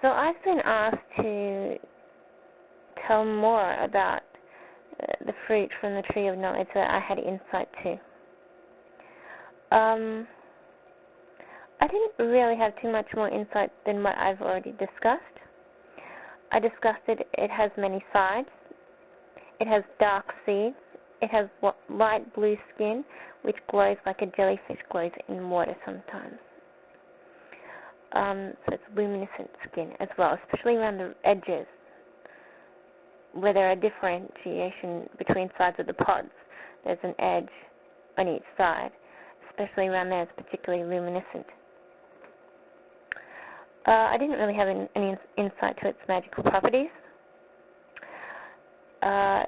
So I've been asked to tell more about the fruit from the tree of knowledge that I had insight to. I didn't really have too much more insight than what I've already discussed. I discussed it has many sides. It has dark seeds. It has light blue skin, which glows like a jellyfish glows in water sometimes. So it's luminescent skin as well, especially around the edges, where there are differentiation between sides of the pods. There's an edge on each side, especially around there. It's particularly luminescent. I didn't really have any insight to its magical properties. I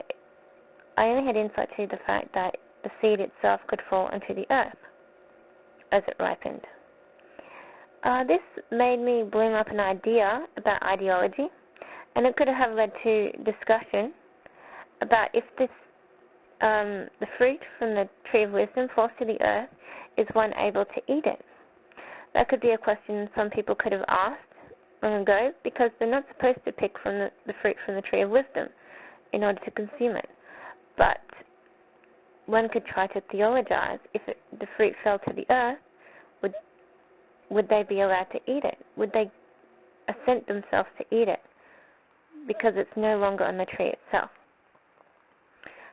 only had insight to the fact that the seed itself could fall into the earth as it ripened. This made me bloom up an idea about ideology, and it could have led to discussion about if this the fruit from the tree of wisdom falls to the earth, is one able to eat it? That could be a question some people could have asked long ago, because they're not supposed to pick from the fruit from the tree of wisdom in order to consume it. But one could try to theologize. If the fruit fell to the earth, would they be allowed to eat it? Would they assent themselves to eat it because it's no longer on the tree itself?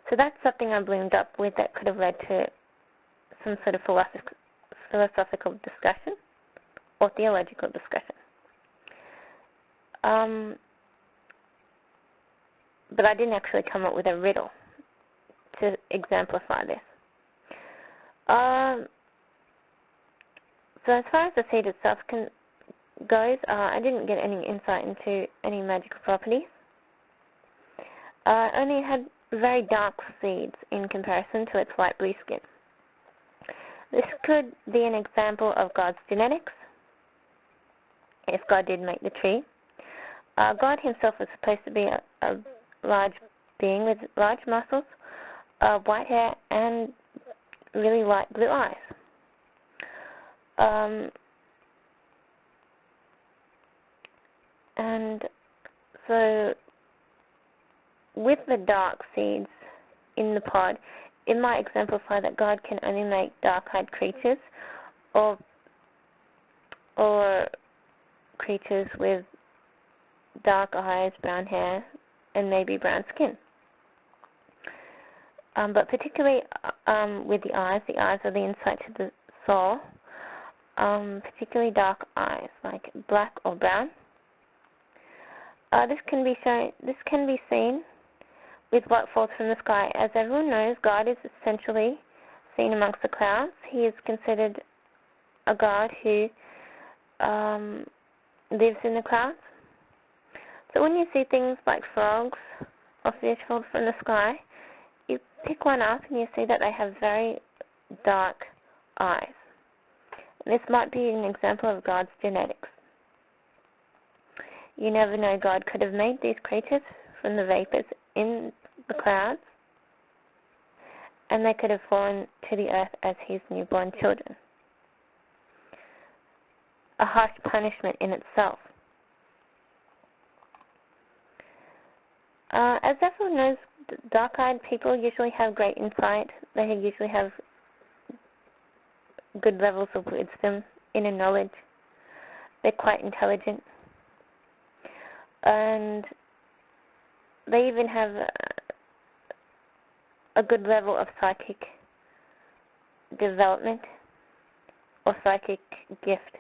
So that's something I bloomed up with that could have led to some sort of philosophical discussion or theological discussion. But I didn't actually come up with a riddle to exemplify this. So as far as the seed itself goes, I didn't get any insight into any magical properties. Only it had very dark seeds in comparison to its light blue skin. This could be an example of God's genetics, if God did make the tree. God himself was supposed to be a large being with large muscles, white hair, and really light blue eyes. And so with the dark seeds in the pod, it might exemplify that God can only make dark-eyed creatures or creatures with dark eyes, brown hair, and maybe brown skin. But particularly with the eyes are the insight to the soul, particularly dark eyes, like black or brown. This can be seen with what falls from the sky. As everyone knows, God is essentially seen amongst the clouds. He is considered a God who lives in the clouds. So when you see things like frogs or fish fall from the sky, you pick one up and you see that they have very dark eyes. This might be an example of God's genetics. You never know, God could have made these creatures from the vapors in the clouds, and they could have fallen to the earth as his newborn children. A harsh punishment in itself. As everyone knows, dark-eyed people usually have great insight. They usually have good levels of wisdom, inner knowledge. They're quite intelligent. And they even have a good level of psychic development or psychic gift.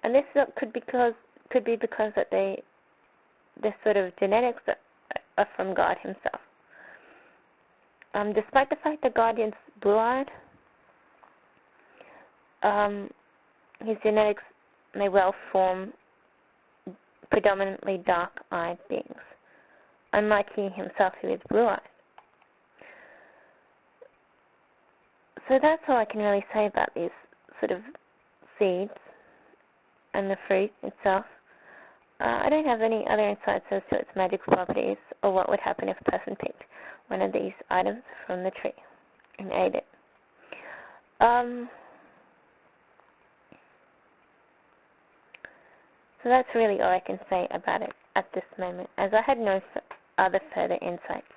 And this could be because that their sort of genetics are from God himself. Despite the fact that God is blue-eyed, his genetics may well form predominantly dark-eyed beings, unlike he himself who is blue-eyed. So that's all I can really say about these sort of seeds and the fruit itself. I don't have any other insights as to its magical properties or what would happen if a person picked one of these items from the tree and ate it. So that's really all I can say about it at this moment, as I had no other further insights.